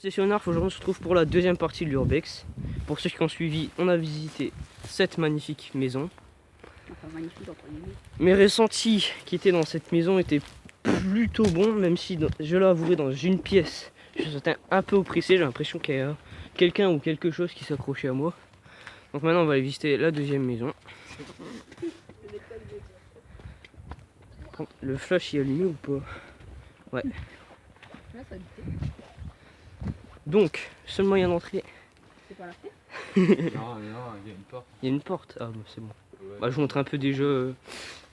Concessionnaire, aujourd'hui on se retrouve pour la deuxième partie de l'Urbex. Pour ceux qui ont suivi, on a visité cette magnifique maison. Enfin, magnifique entre guillemets. Mes ressentis qui étaient dans cette maison étaient plutôt bons, même si je l'avouerai, dans une pièce, je me sentais un peu oppressé. J'ai l'impression qu'il y a quelqu'un ou quelque chose qui s'accrochait à moi. Donc maintenant on va aller visiter la deuxième maison. Le flash il est allumé ou pas? Ouais. Là, ça habitait. Donc, seul moyen d'entrer. C'est pas la fête. Non, il y a une porte. Il y a une porte. Ah bah c'est bon. Ouais. Bah, je vous montre un peu déjà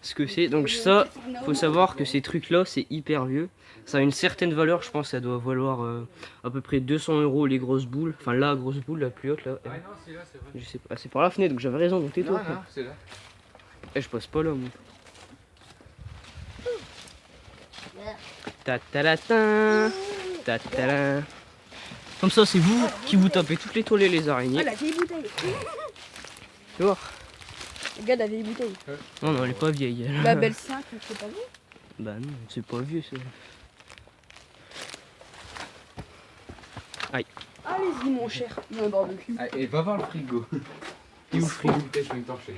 ce que c'est. Donc ça, faut savoir que ces trucs là c'est hyper vieux. Ça a une certaine valeur, je pense que ça doit valoir à peu près 200 € les grosses boules. Enfin la grosse boule la plus haute là. Ah non, c'est là, c'est vrai. Je sais pas, c'est par la fenêtre donc j'avais raison, donc tais-toi. Non, c'est là. Eh, je passe pas là moi. Ta-ta-la-tin, ta-ta-la. Comme ça c'est vous qui vous tapez toutes les toiles et les Ah, araignées. la vieille bouteille. Tu vois? Regarde la vieille bouteille. Non non elle est pas vieille. La belle 5, c'est pas vrai. Bah non, c'est pas vieux ça. Allez-y, mon cher. Il y a un barbecue. Ah, et va voir le frigo. Il est où le frigo? Peut-être je vais me torcher.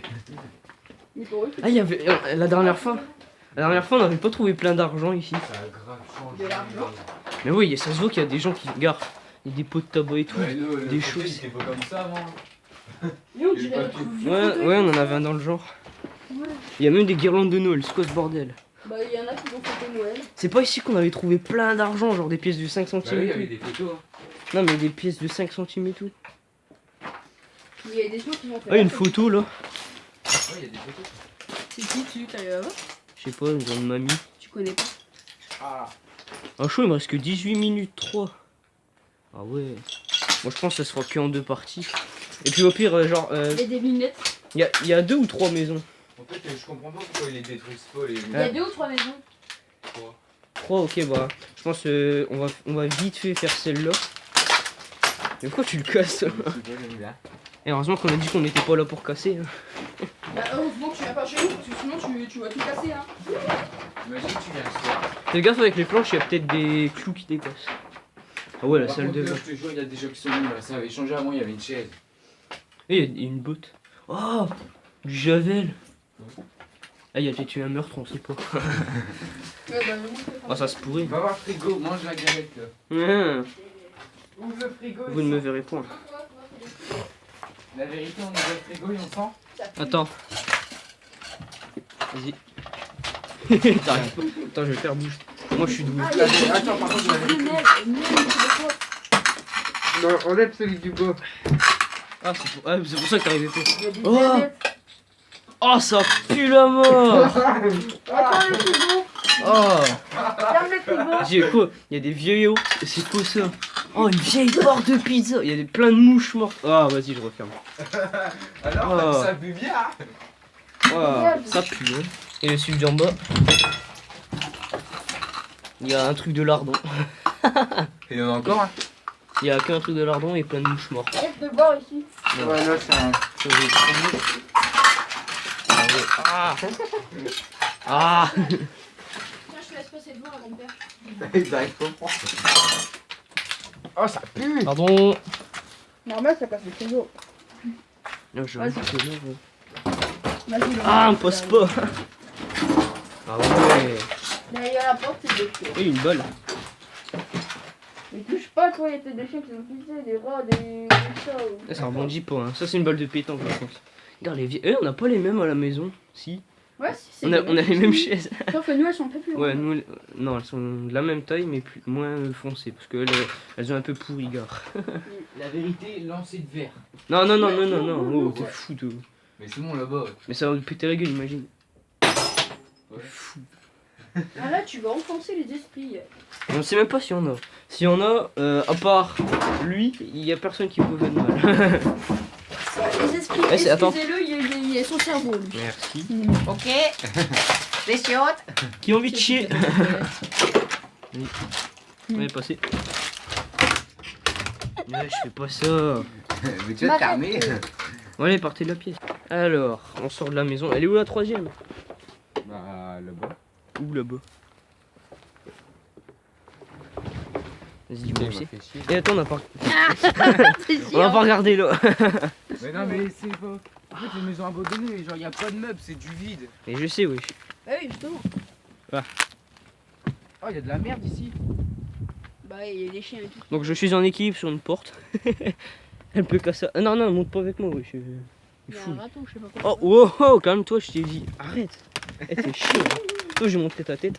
Mais pour eux, Ah il y avait la dernière fois on n'avait pas trouvé plein d'argent ici. Ça a grave changé. De l'argent. Mais oui, ça se voit qu'il y a des gens qui regardent. Il y a des pots de tabac et tout. Ouais, nous, des choses. C'était pas comme ça avant. Mais on Il y a dirait pas notre de- vieux Ouais, fauteuil. ouais, on en avait un dans le genre. Ouais. Il y a même des guirlandes de Noël, c'est quoi ce bordel? Bah, il y en a qui vont fêter Noël. C'est pas ici qu'on avait trouvé plein d'argent, genre des pièces de 5 Bah centimes oui, il y et avait tout. des photos. Hein. Non, mais des pièces de 5 centimes et tout. Il y a des gens qui vont faire. Ah, une photo là. Ouais, il y a des photos. C'est qui tu t'arrives à voir? Je sais pas, une grande mamie. Tu connais pas. Ah. Ah, chaud, il me reste que 18 minutes 3. Ah ouais. Moi je pense que ça se fera que en 2 parties. Et puis au pire, genre, Il y a des lunettes. il y a 2 ou 3 maisons. En fait, je comprends pas pourquoi ils les détruisent pas les. Il y a 2 ou 3 maisons. 3, ok, bah. Je pense on va vite fait faire celle-là. Mais pourquoi tu le casses? Et heureusement qu'on a dit qu'on n'était pas là pour casser. Hein. Bah, heureusement que tu viens pas chez nous, parce que sinon tu vas tout casser, hein. Imagine, tu viens ce soir. Fais gaffe avec les planches, il y a peut-être des clous qui dépassent. Ah ouais, la Par salle contre, de là, bain. je te jure, il y a des gens qui sont venus là. Ça avait changé avant, il y avait une chaise. Et il y a une botte. Oh, du javel. Ah, il y a peut-être eu un meurtre, on sait pas. Ouais, bah, Ah, ça se pourrait. Va voir le frigo, mange la galette là. Ah, Ouvre le frigo. vous ne me verrez point. La vérité, on ouvre le frigo et on sent. Attends. Vas-y. T'arrives pas. Attends, je vais faire bouger. Moi, je suis doué. Attends, par contre, la vérité. Non, enlève celui du bas. Ah, c'est pour ça que t'arrivais pas. Oh, oh, ça pue la mort. Attends, le frigo. Oh. Ferme le frigo. J'ai quoi? Il y a des vieux yaourts. C'est quoi ça? Oh, une vieille barre de pizza. Il y a plein de mouches mortes. Ah, vas-y, je referme. Alors, Oh. ça pue bien. Oh, ça pue, hein. Et le celui d'en bas, il y a un truc de lardon. Il y en a encore un. Il y a qu'un truc de lardon et plein de mouches mortes. Arrête de boire ici. Ouais, là, c'est un. Ça, j'ai trouvé. Ah ouais. Ah. Ah. Tiens, je te laisse passer devant avant de perdre. Il arrive pas à prendre. Oh, ça pue. Pardon. Normal, ça casse le frigo. Non, je Vas-y. Vas-y, le Ah, on passe pas. Ah ouais. Derrière la porte, c'est des chiens. Et une balle. Mais touche pas, toi, il y a peut-être des chiens qui ont pissé, des rats, des chats. Ah, ça rebondit pas, hein. Ça, c'est une balle de pétanque, je pense. Regarde les vieilles. On n'a pas les mêmes à la maison. Si. Ouais, si, c'est On a les mêmes chaises. Sauf que nous, elles sont un peu plus Ouais, grandes. nous, non, elles sont de la même taille, mais moins foncées. Parce qu'elles elles ont un peu pourri, gare. La vérité, lancer de verre. Non, non, non, non, non, non. Oh, t'es fou, toi. Mais c'est bon là-bas. Mais ça va péter la gueule, imagine. Ouais. Fou. Ah là, tu vas enfoncer les esprits. On sait même pas si on a. Si on a, à part lui, il y a personne qui peut faire de mal. Les esprits, Eh, c'est- attends. excusez-le, il y a son cerveau, lui. Merci. Ok, les chiottes. Qui a envie de chier? Ouais, passez. Ouais, je fais pas ça. Mais tu vas te calmer. Bon, allez, partez de la pièce. Alors, on sort de la maison. Elle est où la troisième? Bah, là-bas. Où là-bas? Vas-y, dis-moi où c'est. fait chier. Et attends, on a pas, C'est on va pas regarder là. Mais non, mais c'est pas. En fait, les maisons abandonnées, genre, y a pas de meubles, c'est du vide. Et je sais, oui. Bah oui, justement. Oh, y a de la merde ici. Bah il y a des chiens et tout. Donc je suis en équilibre sur une porte. Elle peut casser. Ah, non, non, monte pas avec moi, oui. Il Il y a fou. un raton, je sais pas quoi. Oh, oh, oh, calme-toi, je t'ai dit. Arrête. Eh, t'es chiant. Toi, j'ai montré ta tête.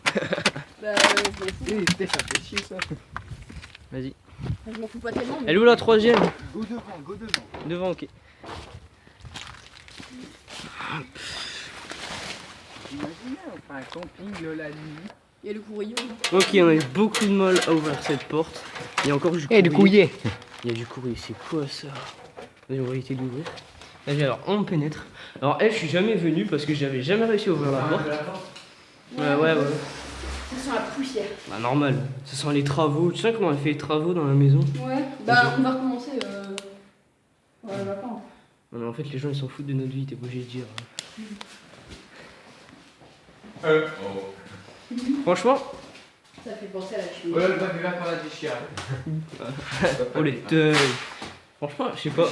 Bah je m'en fous. Eh, putain, ça fait chier ça. Vas-y. Je m'en fous pas tellement. Mais... Elle est où la troisième? Go devant, go devant. Devant, ok. Imaginez, on fait un camping la nuit. Il y a le courrier. Ok, on a eu beaucoup de mal à ouvrir cette porte. Il y a encore du courrier. Eh, le couillet. Il y a du courrier, c'est quoi ça? Vas-y, on va essayer d'ouvrir. Vas-y, alors on pénètre. Alors elle, je suis jamais venu parce que j'avais jamais réussi à ouvrir la porte. Ouais. Ça sent la poussière. Bah normal, ça sent les travaux. Tu sais comment elle fait les travaux dans la maison? Ouais. Bah on va recommencer. Ouais, bah pas. Non, mais en fait, les gens ils s'en foutent de notre vie, t'es obligé de dire. Franchement, Ça fait penser à la chimie. Ouais, le papier vert par la déchirée. oh les teuils. Franchement, je sais pas.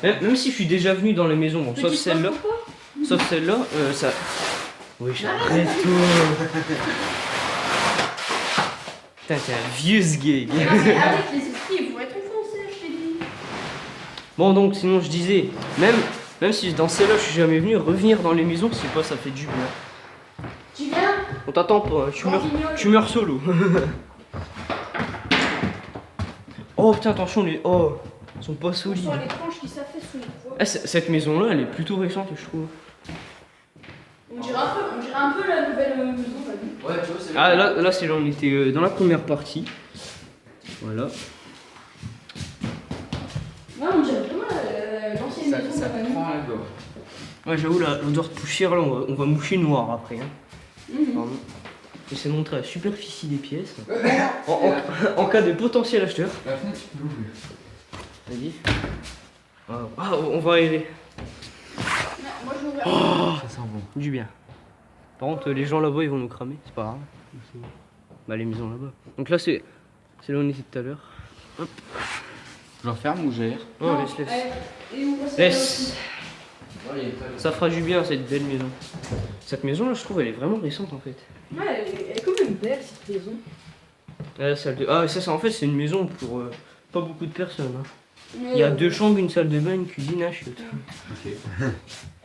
Même si je suis déjà venu dans les maisons, bon, sauf celle-là. Sauf celle-là, ça. Oui, arrête-toi. Putain, t'es un vieux gay. Non, mais avec les esprits, ils vont être enfoncés, je t'ai dit. Bon, donc, sinon, je disais, même si dans celle-là, je suis jamais venu, revenir dans les maisons, c'est pas, ça fait du bien. Tu viens? On t'attend pas, hein, tu meurs solo. Oh putain, attention, les. Oh, ils sont pas On solides. sent les tranches qui s'affaissent sous les poids. Ah, cette maison-là, elle est plutôt récente, je trouve. On dirait un peu la nouvelle maison, t'as vu? Ouais, tu vois, c'est. Ah, là c'est là, on était dans la première partie. Voilà. Ouais, on dirait vraiment l'ancienne maison de Ça la famille. prend un go. Ouais, j'avoue, l'odeur de poussière, là, on va moucher noir après. Hein. Mhm. Pardon. J'essaie de montrer la superficie des pièces. En cas de potentiel acheteur. La fenêtre, tu peux l'ouvrir. Vas-y. Ah, on va aérer. Non, moi je l'ouvre. Ça sent bon. Du bien. Par contre, les gens là-bas, ils vont nous cramer. C'est pas grave. Bah, les maisons là-bas. Donc là, c'est là où on était tout à l'heure. J'enferme ou j'aère? Oh, laisse. Et ouvre ça. Laisse. Ça fera du bien, cette belle maison. Cette maison-là, je trouve, elle est vraiment récente en fait. Ouais, elle est quand même belle cette maison. La salle de... Ah, ça, en fait, c'est une maison pour pas beaucoup de personnes. Hein. Mais, Il y a 2 chambres, une salle de bain, une cuisine, un chiotte. Ok.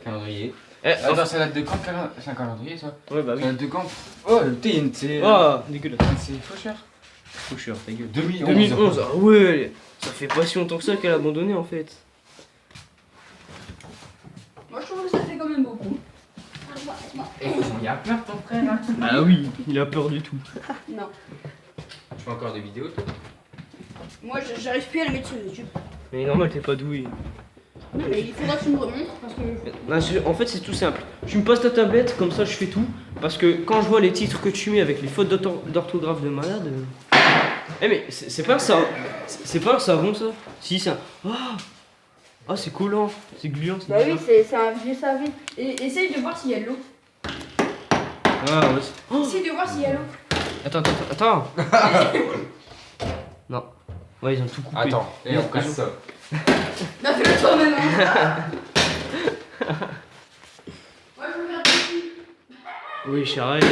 Calendrier. Eh, Attends, ça date de quand c'est un calendrier ça? ouais, bah oui. Ça date de quand? Oh, putain, c'est. Oh, dégueulasse. C'est faucheur. Faut cher, ta gueule. 2011. 2011, ah ouais. Ça fait pas si longtemps que ça qu'elle a abandonné en fait. moi je trouve que ça fait quand même beaucoup. Il a peur ton frère hein? Ah oui, il a peur du tout. Non. Tu fais encore des vidéos toi? Moi j'arrive plus à la mettre sur YouTube. Mais normal, t'es pas doué. Non, mais il faudra que tu me remontres parce que. En fait, c'est tout simple. Tu me passes ta tablette, comme ça je fais tout. Parce que quand je vois les titres que tu mets avec les fautes d'orthographe de malade. Eh, mais c'est pas ça. C'est pas un savon ça. Si, c'est un. Ah, c'est collant, c'est gluant. Bah oui, c'est un vieux savon. Et essaye de voir s'il y a de l'eau. Ah, ouais. Essaye de voir s'il y a l'eau. Attends. Non. Ouais, ils ont tout coupé. Attends, et on casse ça. Non, fais-le toi-même. Hein. Moi je regarde ici. Oui, charrette.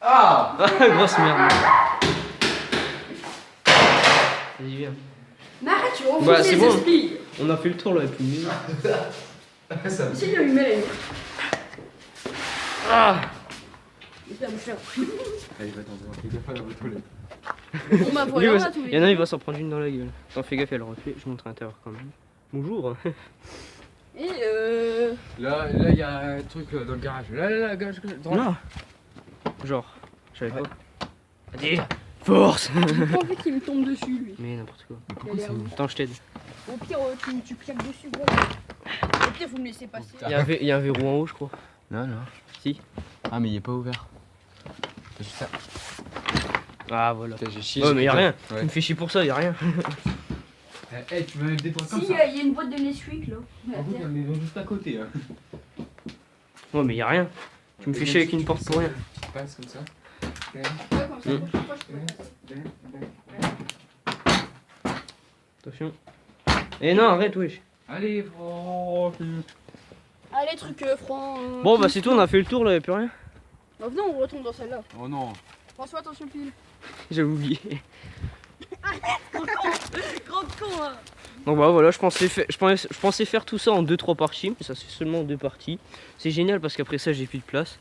Ah! Grosse merde. Vas-y, viens. Mais arrête, tu refonces Bah, c'est les bon. esprits. On a fait le tour là, et puis. Ça Essaye de lui mettre la nuit. Ah! Hyper boucheur. Allez, va t'en voir. Fais gaffe à la boîte aux lettres. Bon bah voilà, on a tout Il y en a, il va s'en prendre une dans la gueule. Attends, fais gaffe, il y a le reflet. Je montre à l'intérieur quand même. Bonjour. Et Là, il y a un truc dans le garage. Là, garage. Non. Genre, je savais pas. Allez, force. j'ai pas envie qu'il me tombe dessus lui. Mais n'importe quoi. Il a l'air où. Attends, je t'aide. Au pire, tu claques dessus, voilà. Au pire, vous me laissez passer. Il y a un verrou en haut, je crois. Non. Si. Ah, mais il est pas ouvert. C'est juste ça. Ah, voilà. Putain, j'ai chié. Ouais, mais y a rien. Ouais. Tu me fais chier pour ça, y a rien. Eh, tu veux des trucs Si, il y a une boîte de Nesquik là. En fait, il y a une maison juste à côté. Hein. Ouais, mais y a rien. Tu me fais chier avec une porte pour rien. Tu passes comme ça. Ouais, comme ça, la prochaine fois, je pourrais passer. Attention. Et non, arrête, wesh. Allez, oh, Allez, truc franc. Bon, bah c'est tout, on a fait le tour là, y'a plus rien. Bah, venez, on retourne dans celle-là. oh non. François, attention, pile. J'avais oublié. Grand con, hein. Donc bah voilà, je pensais faire tout ça en 2-3 parties, mais ça c'est seulement 2 parties. C'est génial parce qu'après ça j'ai plus de place.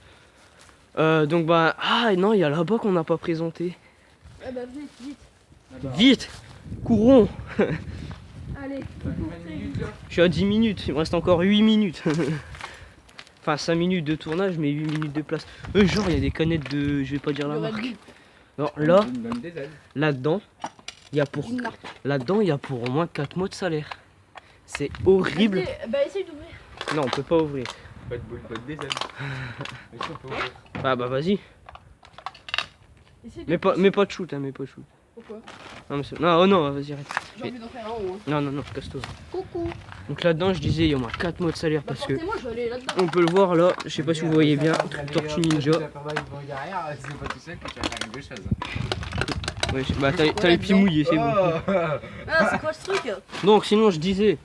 Donc bah, ah non, il y a là-bas qu'on n'a pas présenté. Ah bah, vite, vite. Vite, courons. Allez. Je suis à 10 minutes, il me reste encore 8 minutes. Enfin 5 minutes de tournage mais 8 minutes de place. Genre il y a des canettes de, je vais pas dire la Le Red marque. Bull. Alors là, Il me donne des ailes. là-dedans, il y a pour Une marque. là-dedans il y a pour au moins 4 mois de salaire. C'est horrible. Vas-y, bah, essaye d'ouvrir. Non, on peut pas ouvrir. Pas de boule, pas de des ailes. Mais si, on peut ouvrir. Ah bah vas-y. Essaye de Mais pas de shoot, hein, mais pas de shoot. Pourquoi? Non, mais non, oh non, vas-y, arrête. J'ai envie d'en faire un en haut. Hein. Non, non, non, casse-toi. Coucou. Donc là-dedans, je disais, il y a au moins 4 mois de salaire Bah, parce que portez-moi, je vais aller là-dedans. on peut le voir là, je sais pas si vous voyez bien, Tortue Ninja. C'est pas tout seul que tu vas faire une deux choses. Ouais, bah t'as les pieds mouillés, c'est bon. Ah, c'est quoi ce truc? Donc sinon, je disais,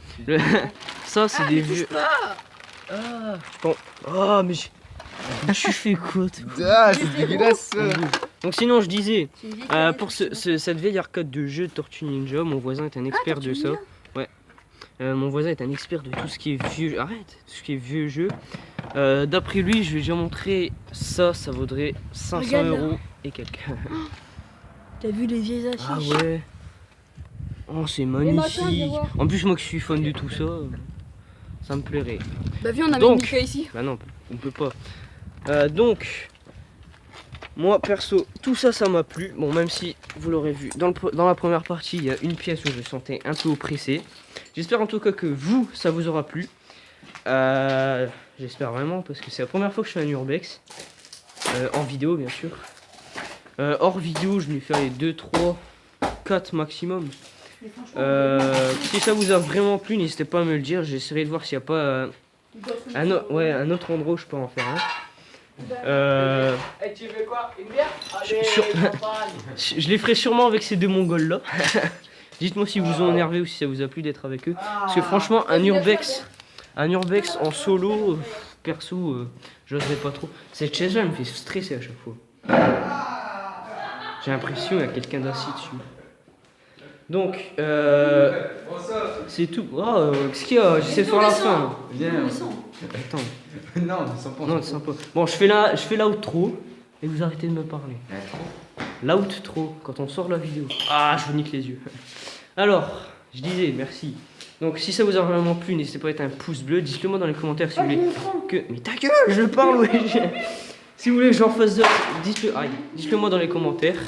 ça c'est Ah, des mais vieux. touche pas. Ah, oh, mais tu fais quoi toi? Ah, c'est dégueulasse. Donc sinon, je disais, C'est une vieille pour canette, cette vieille arcade de jeu de Tortue Ninja, mon voisin est un expert de ça. Mon voisin est un expert de tout ce qui est vieux. Arrête, tout ce qui est vieux jeu. D'après lui, je lui ai déjà montré ça, ça vaudrait 500 Regarde là. € et quelques. T'as vu les vieilles affiches? Ah ouais. Oh, c'est machin, viens magnifique. voir. En plus, moi qui suis fan de tout ça, ça me plairait. Bah viens, on a Donc. mis Mika ici. Bah non, on peut pas. Donc, moi perso, tout ça, ça m'a plu. Bon, même si vous l'aurez vu, dans la première partie, il y a une pièce où je me sentais un peu oppressé. J'espère en tout cas que vous, ça vous aura plu. J'espère vraiment parce que c'est la première fois que je fais un urbex. En vidéo, bien sûr. Hors vidéo, je vais faire les 2, 3, 4 maximum. Si ça vous a vraiment plu, n'hésitez pas à me le dire. J'essaierai de voir s'il n'y a pas un autre endroit où je peux en faire un. Et tu veux quoi? Une bière? Je les ferai sûrement avec ces deux mongols là. Dites-moi si vous ont énervé ou si ça vous a plu d'être avec eux. Parce que franchement, un urbex en solo, perso, j'oserais pas trop. Cette chaise là me fait stresser à chaque fois. J'ai l'impression qu'il y a quelqu'un d'assis dessus. Donc, c'est tout. Oh, qu'est-ce qu'il y a? J'essaie de faire la fin. Viens. Attends. Non, ne sens pas. Non, c'est sympa. Bon, je fais l'outro et vous arrêtez de me parler. L'outro, quand on sort la vidéo. Ah, je vous nique les yeux. Alors, je disais, merci. Donc, si ça vous a vraiment plu, n'hésitez pas à mettre un pouce bleu. Dites-le moi dans les commentaires si vous voulez que. Mais ta gueule, je parle, ouais. Si vous voulez que j'en fasse d'autres, dites-le moi dans les commentaires.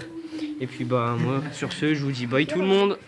Et puis, bah, moi, sur ce, je vous dis bye tout le monde.